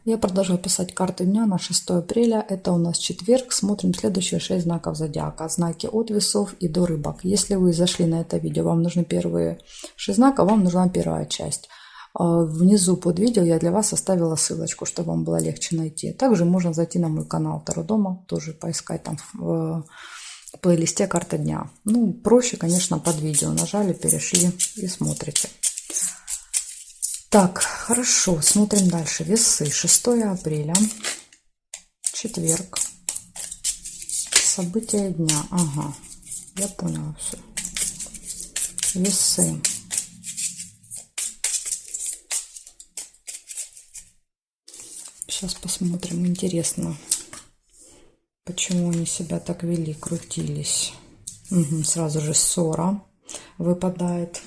Я продолжаю писать карты дня на 6 апреля. Это у нас четверг. Смотрим следующие 6 знаков зодиака. Знаки от весов и до рыбок. Если вы зашли на это видео, вам нужны первые 6 знаков, вам нужна первая часть. Внизу под видео я для вас оставила ссылочку, чтобы вам было легче найти. Также можно зайти на мой канал Таро Дома, тоже поискать там в плейлисте «Карта дня». Ну, проще, конечно, под видео. Нажали, перешли и смотрите. Так, хорошо, смотрим дальше. Весы, 6 апреля, четверг, события дня. Ага, я поняла все. Весы. Сейчас посмотрим, интересно, почему они себя так вели, крутились. Угу, сразу же ссора выпадает.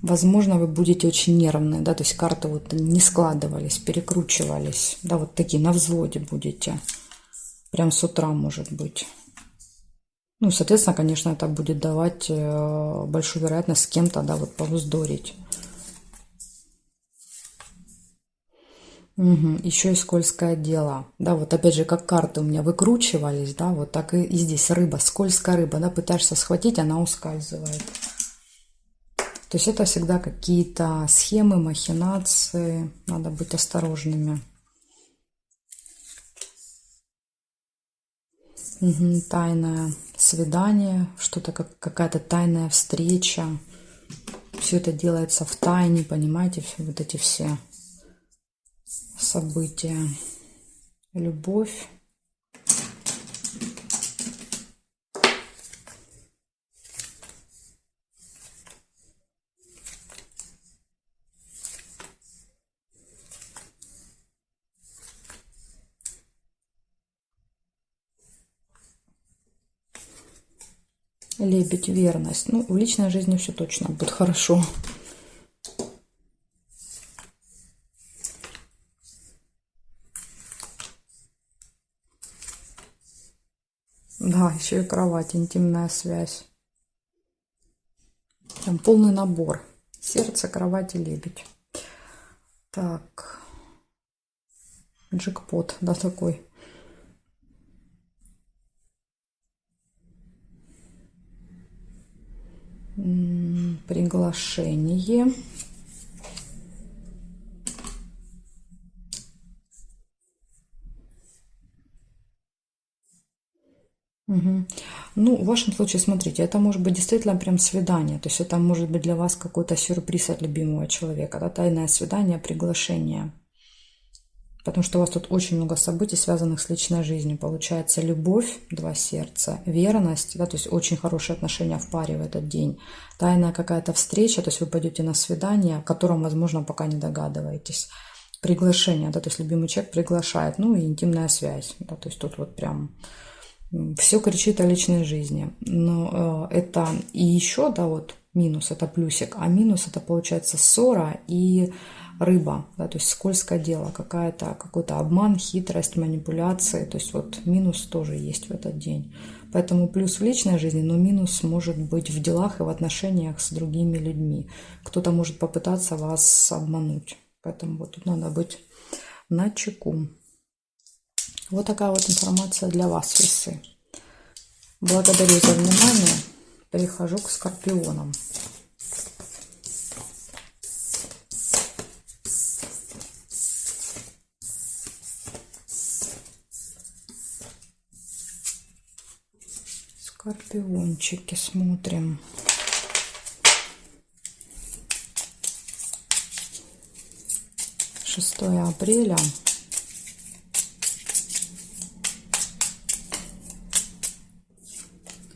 Возможно, вы будете очень нервные, да, то есть карты вот не складывались, перекручивались, да, вот такие на взводе будете, прям с утра, может быть. Ну, соответственно, конечно, это будет давать большую вероятность с кем-то, да, вот повздорить. Угу. Еще и скользкое дело, да, вот опять же, как карты у меня выкручивались, да, вот так и здесь рыба, скользкая рыба, да, пытаешься схватить, она ускальзывает. То есть это всегда какие-то схемы, махинации. Надо быть осторожными. Угу, тайное свидание, что-то какая-то тайная встреча. Все это делается в тайне, понимаете, вот эти все события. Любовь. Лебедь, верность. Ну, в личной жизни все точно будет хорошо. Да, еще и кровать, интимная связь. Прям полный набор. Сердце, кровать и лебедь. Так. Джекпот, да, такой. Приглашение. Угу. Ну, в вашем случае, смотрите, это может быть действительно прям свидание. То есть это может быть для вас какой-то сюрприз от любимого человека. Да? Тайное свидание, приглашение. Потому что у вас тут очень много событий, связанных с личной жизнью. Получается любовь, два сердца, верность, да, то есть очень хорошие отношения в паре в этот день. Тайная какая-то встреча, то есть вы пойдете на свидание, о котором, возможно, пока не догадываетесь. Приглашение, да, то есть любимый человек приглашает, ну и интимная связь, да, то есть тут вот прям все кричит о личной жизни. Но это и еще, да, вот минус, это плюсик, а минус это получается ссора и рыба, да, то есть скользкое дело, какой-то обман, хитрость, манипуляции, то есть вот минус тоже есть в этот день. Поэтому плюс в личной жизни, но минус может быть в делах и в отношениях с другими людьми. Кто-то может попытаться вас обмануть, поэтому вот тут надо быть начеку. Вот такая вот информация для вас, весы. Благодарю за внимание. Перехожу к скорпионам. Скорпиончики смотрим. Шестое апреля.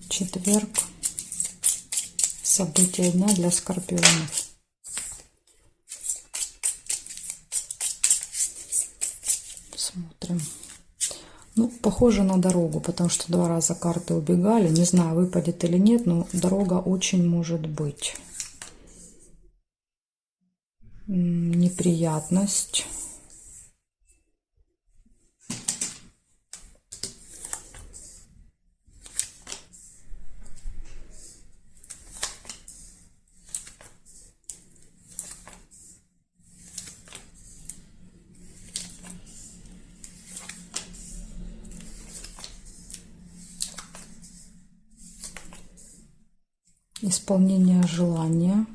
Четверг. События дня для скорпионов. Смотрим. Ну, похоже на дорогу, потому что 2 раза карты убегали. Не знаю, выпадет или нет, но дорога очень может быть. Неприятность. Исполнение желания.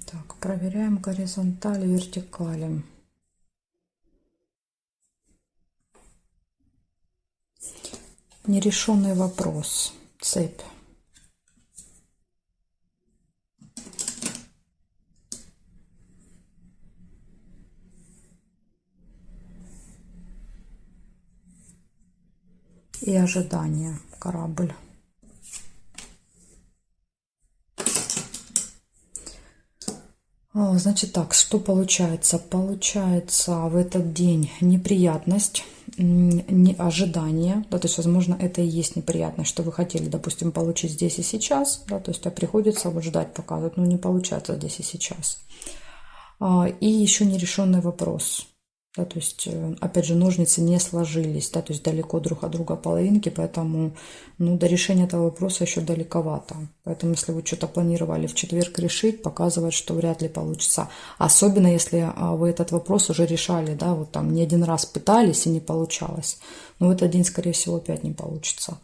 Так, проверяем горизонтали, вертикали. Нерешенный вопрос. Цепь. И ожидание. Корабль. Значит так, что получается? Получается в этот день неприятность, ожидание, да, то есть, возможно, это и есть неприятность, что вы хотели, допустим, получить здесь и сейчас, да, то есть, а приходится вот ждать, показывать, ну, не получается здесь и сейчас. И еще нерешенный вопрос. Да, то есть, опять же, ножницы не сложились, да, то есть далеко друг от друга половинки, поэтому, ну, до решения этого вопроса еще далековато. Поэтому, если вы что-то планировали в четверг решить, показывает, что вряд ли получится. Особенно, если вы этот вопрос уже решали, да, вот там не один раз пытались и не получалось. Но в этот день, скорее всего, опять не получится.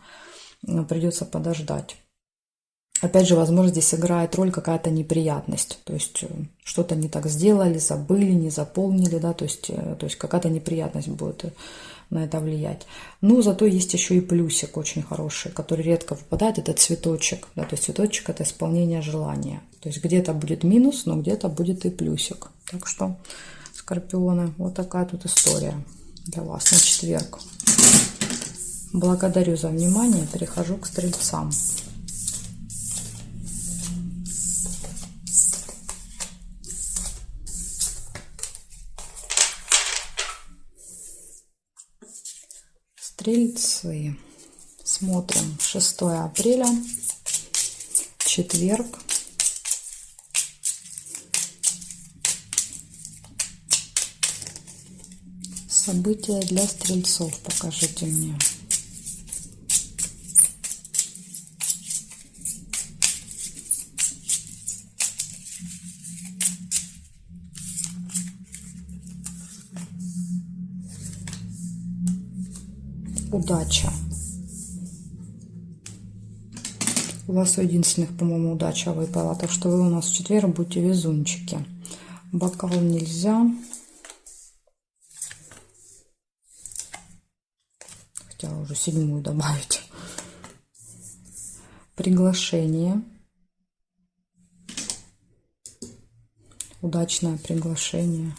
Придется подождать. Опять же, возможно, здесь играет роль какая-то неприятность. То есть что-то не так сделали, забыли, не заполнили, да, то есть какая-то неприятность будет на это влиять. Но зато есть еще и плюсик очень хороший, который редко выпадает, это цветочек. Да, то есть цветочек – это исполнение желания. То есть где-то будет минус, но где-то будет и плюсик. Так что, скорпионы, вот такая тут история для вас на четверг. Благодарю за внимание, перехожу к стрельцам. Стрельцы. Смотрим. 6 апреля. Четверг. События для стрельцов покажите мне. Удача. У вас у единственных, по-моему, удача выпала. Так что вы у нас в четверг будете везунчики. Бокал нельзя. Хотела уже 7-ю добавить. Приглашение. Удачное приглашение.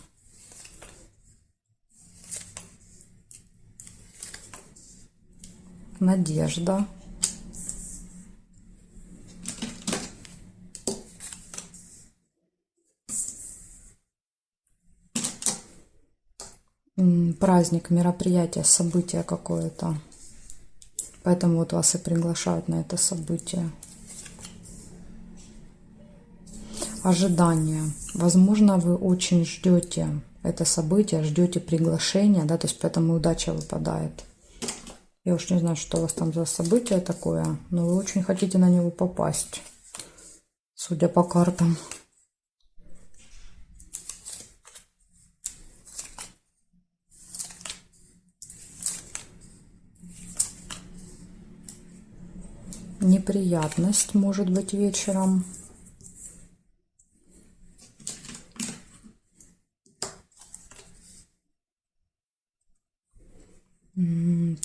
Надежда. Праздник, мероприятие, событие какое-то. Поэтому вот вас и приглашают на это событие. Ожидание. Возможно, вы очень ждете это событие, ждете приглашения, да, то есть поэтому удача выпадает. Я уж не знаю, что у вас там за событие такое, но вы очень хотите на него попасть, судя по картам. Неприятность может быть вечером.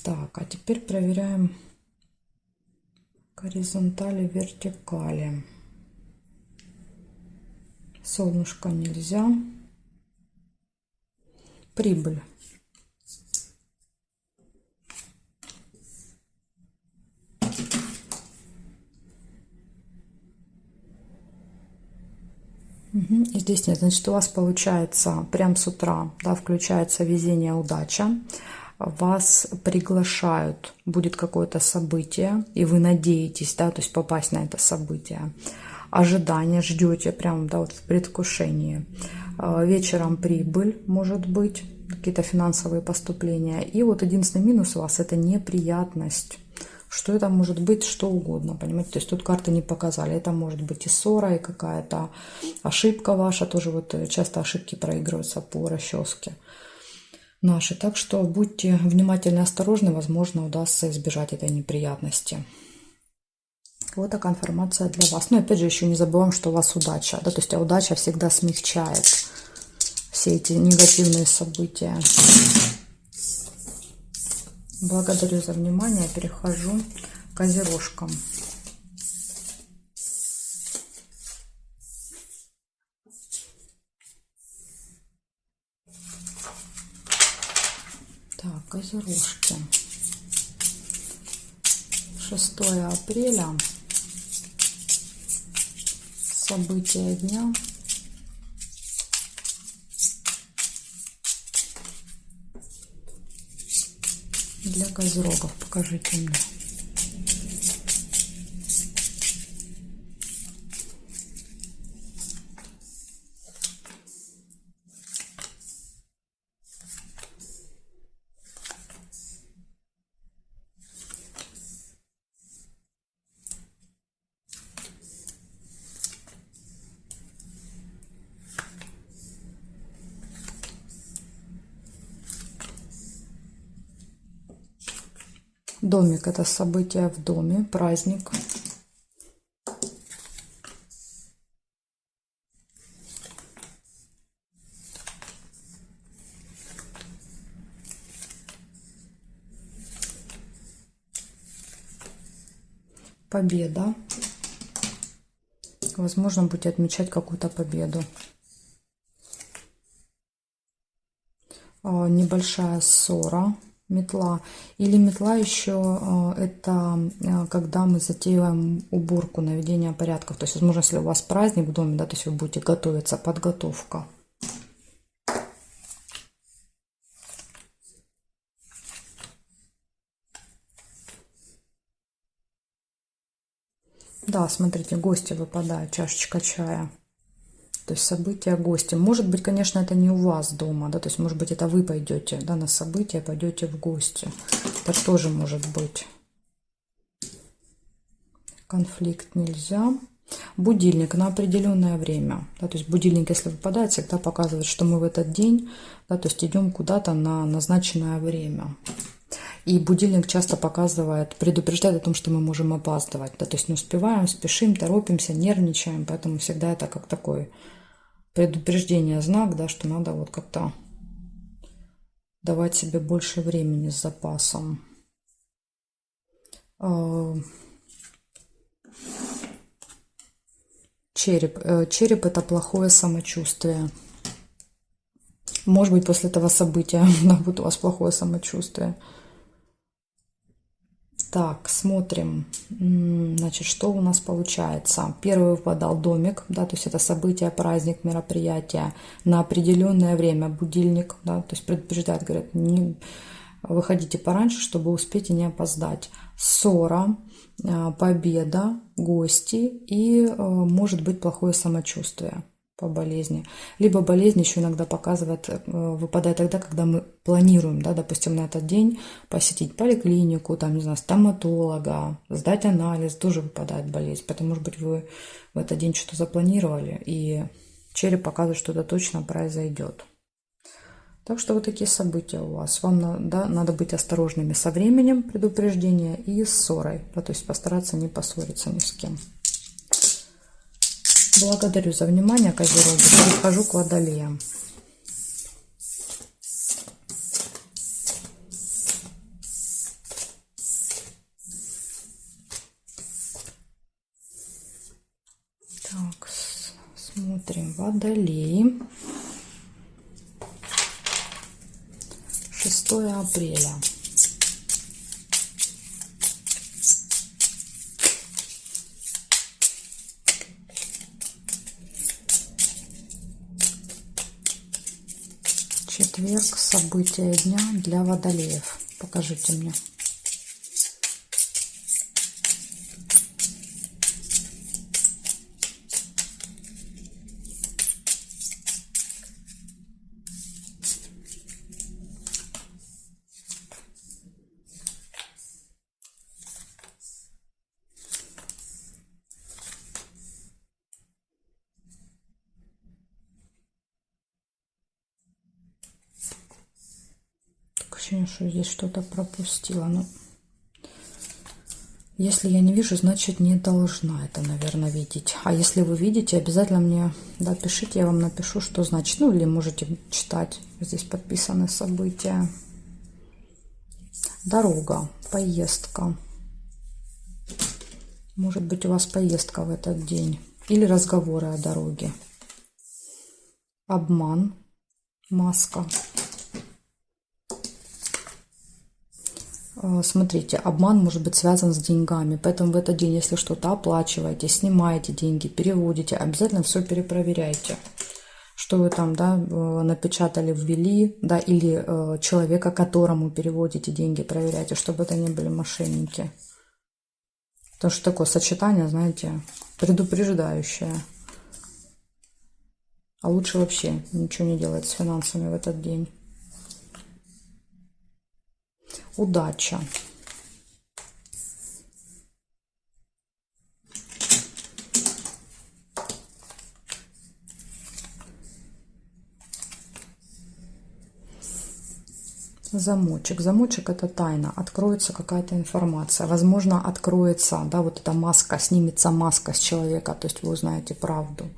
Так, а теперь проверяем горизонтали, вертикали. Солнышко нельзя. Прибыль. И здесь нет. Значит, у вас получается прям с утра, да, включается везение, удача. Вас приглашают, будет какое-то событие, и вы надеетесь, да, то есть попасть на это событие. ожидание, ждете прям, да, вот в предвкушении. Вечером прибыль, может быть, какие-то финансовые поступления. И вот единственный минус у вас — это неприятность. Что это может быть? Что угодно, понимаете? То есть тут карты не показали. Это может быть и ссора, и какая-то ошибка ваша. Тоже вот часто ошибки проигрываются по расческе наши. Так что будьте внимательны и осторожны. Возможно, удастся избежать этой неприятности. Вот такая информация для вас. Но опять же, еще не забываем, что у вас удача. Да? То есть удача всегда смягчает все эти негативные события. Благодарю за внимание. Перехожу к козерожкам. Так, козерожки. 6 апреля. События дня. Для козерогов покажите мне. Домик — это событие в доме, праздник. Победа. Возможно, будете отмечать какую-то победу. Небольшая ссора. Метла. Или метла еще это когда мы затеиваем уборку, наведение порядков. То есть, возможно, если у вас праздник в доме, да, то есть вы будете готовиться, подготовка. Да, смотрите, гости выпадают, чашечка чая. То есть события, гости. Может быть, конечно, это не у вас дома, да, то есть, может быть, это вы пойдете, да, на события, пойдете в гости. Это тоже может быть. Конфликт нельзя. Будильник на определенное время. Да, то есть будильник, если выпадает, всегда показывает, что мы в этот день, да, то есть идем куда-то на назначенное время. И будильник часто показывает, предупреждает о том, что мы можем опаздывать. Да, то есть не успеваем, спешим, торопимся, нервничаем. Поэтому всегда это как такой предупреждение, знак, да, что надо вот как-то давать себе больше времени с запасом. Череп. Череп — это плохое самочувствие. Может быть, после этого события будет у вас плохое самочувствие. Так, смотрим. Значит, что у нас получается. Первый выпадал домик, да, то есть это событие, праздник, мероприятие на определенное время, будильник, да, то есть предупреждает, говорят, не выходите пораньше, чтобы успеть и не опоздать. Ссора, победа, гости и может быть плохое самочувствие по болезни. Либо болезнь еще иногда показывает, выпадает тогда, когда мы планируем, да, допустим, на этот день посетить поликлинику, там, не знаю, стоматолога, сдать анализ, тоже выпадает болезнь. Поэтому, может быть, вы в этот день что-то запланировали, и череп показывает, что это точно произойдет. Так что вот такие события у вас. Вам надо быть осторожными со временем предупреждения и с ссорой, да, то есть постараться не поссориться ни с кем. Благодарю за внимание, козероги. Перехожу к водолеям. Так, смотрим. Водолеи. 6 апреля. Четверг. События дня для водолеев. Покажите мне. ощущение, что здесь что-то пропустила. Но если я не вижу, значит не должна это, наверное, видеть. А если вы видите, обязательно мне, да, пишите, я вам напишу, что значит. Ну, или можете читать. Здесь подписаны события. Дорога, поездка. Может быть, у вас поездка в этот день. Или разговоры о дороге. Обман, маска. Смотрите, обман может быть связан с деньгами, поэтому в этот день, если что-то оплачиваете, снимаете деньги, переводите, обязательно все перепроверяйте, что вы там, да, напечатали, ввели, да, или человека, которому переводите деньги, проверяйте, чтобы это не были мошенники. Потому что такое сочетание, знаете, предупреждающее. А лучше вообще ничего не делать с финансами в этот день. Удача. Замочек. Замочек — это тайна. Откроется какая-то информация. Возможно, откроется, да, вот эта маска, снимется маска с человека, то есть вы узнаете правду.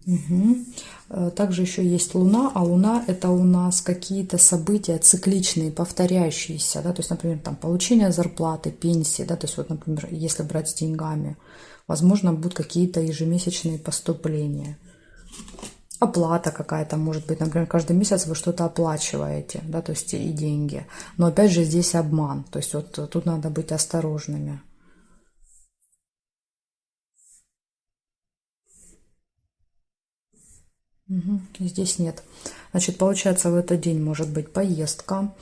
Угу. Также еще есть Луна, а Луна — это у нас какие-то события цикличные, повторяющиеся, да, то есть, например, там получение зарплаты, пенсии, да, то есть вот, например, если брать с деньгами, возможно, будут какие-то ежемесячные поступления, оплата какая-то, может быть, например, каждый месяц вы что-то оплачиваете, да, то есть и деньги, но опять же здесь обман, то есть вот тут надо быть осторожными. Угу. Здесь нет. Значит, получается, в этот день может быть поездка,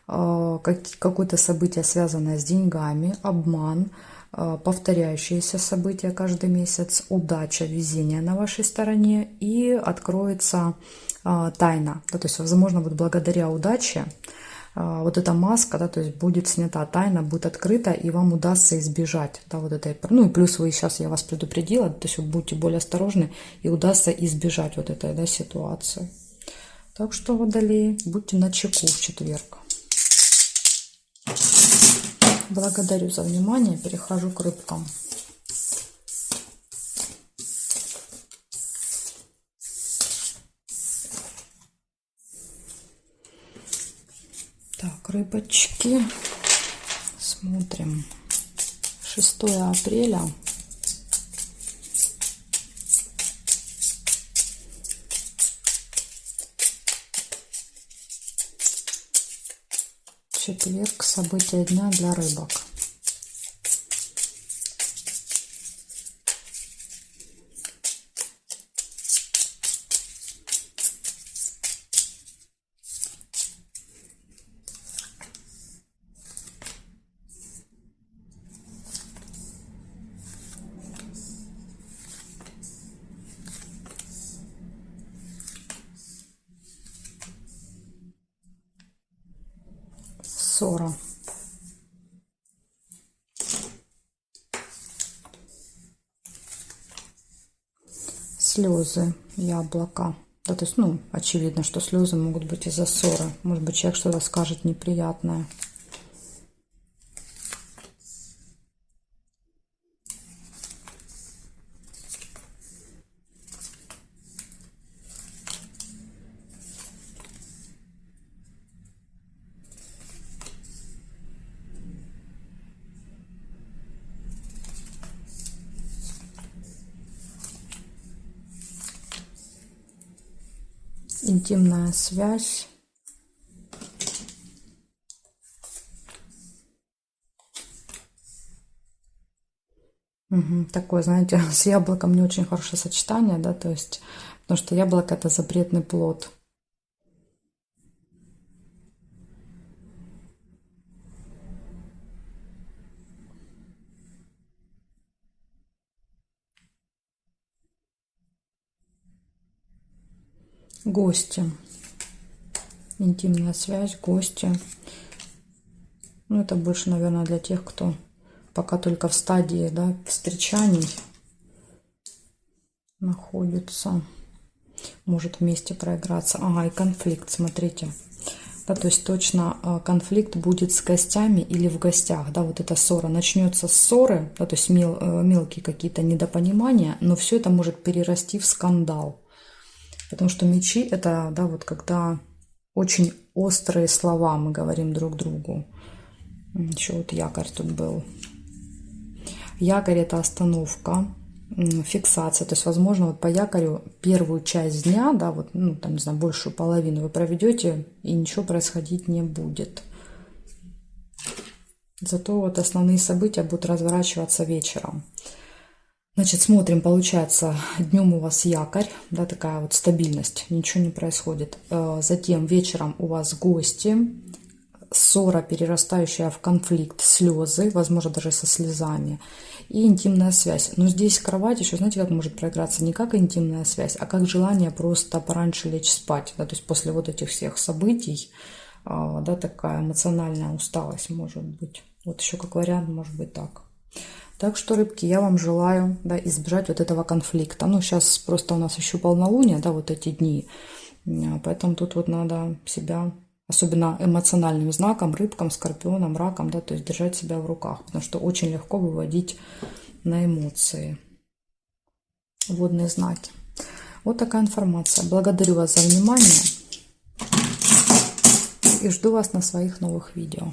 какое-то событие, связанное с деньгами, обман, повторяющиеся события каждый месяц, удача, везение на вашей стороне, и откроется тайна. Да, то есть, возможно, вот благодаря удаче вот эта маска, да, то есть будет снята тайна, будет открыта, и вам удастся избежать, да, вот этой, ну и плюс вы сейчас, я вас предупредила, то есть вы будете более осторожны, и удастся избежать вот этой, да, ситуации. Так что, водолеи, будьте начеку в четверг. Благодарю за внимание, перехожу к рыбкам. Так, рыбочки, смотрим. 6 апреля. Четверг, события дня для рыбок. Ссора. Слезы, яблоко. Да, то есть, ну, очевидно, что слезы могут быть из-за ссоры. Может быть, человек что-то скажет неприятное. Интимная связь. Угу. Такое, знаете, с яблоком не очень хорошее сочетание, да, то есть, потому что яблоко — это запретный плод. Гости. Интимная связь, гости. Ну, это больше, наверное, для тех, кто пока только в стадии, да, встречаний. находится. Может вместе проиграться. Ага, и конфликт, смотрите. Да, то есть точно конфликт будет с гостями или в гостях. Да, вот эта ссора. Начнется с ссоры, да, то есть мелкие какие-то недопонимания, но все это может перерасти в скандал. Потому что мечи это, да, вот когда очень острые слова мы говорим друг другу. Еще вот якорь тут был. Якорь это остановка, фиксация. То есть, возможно, вот по якорю первую часть дня, да, вот, ну, там, не знаю, большую половину вы проведете, и ничего происходить не будет. Зато вот основные события будут разворачиваться вечером. Значит, смотрим, получается, днем у вас якорь, да, такая вот стабильность, ничего не происходит. Затем вечером у вас гости, ссора, перерастающая в конфликт, слезы, возможно, даже со слезами, и интимная связь. Но здесь кровать еще, знаете, как может проиграться? Не как интимная связь, а как желание просто пораньше лечь спать. Да, то есть после вот этих всех событий, да, такая эмоциональная усталость может быть. Вот еще как вариант может быть так. Так что, рыбки, я вам желаю, да, избежать вот этого конфликта. Ну, сейчас просто у нас еще полнолуние, да, вот эти дни. Поэтому тут вот надо себя, особенно эмоциональным знаком, рыбкам, скорпионам, раком, да, то есть держать себя в руках. Потому что очень легко выводить на эмоции. Водные знаки. Вот такая информация. Благодарю вас за внимание. И жду вас на своих новых видео.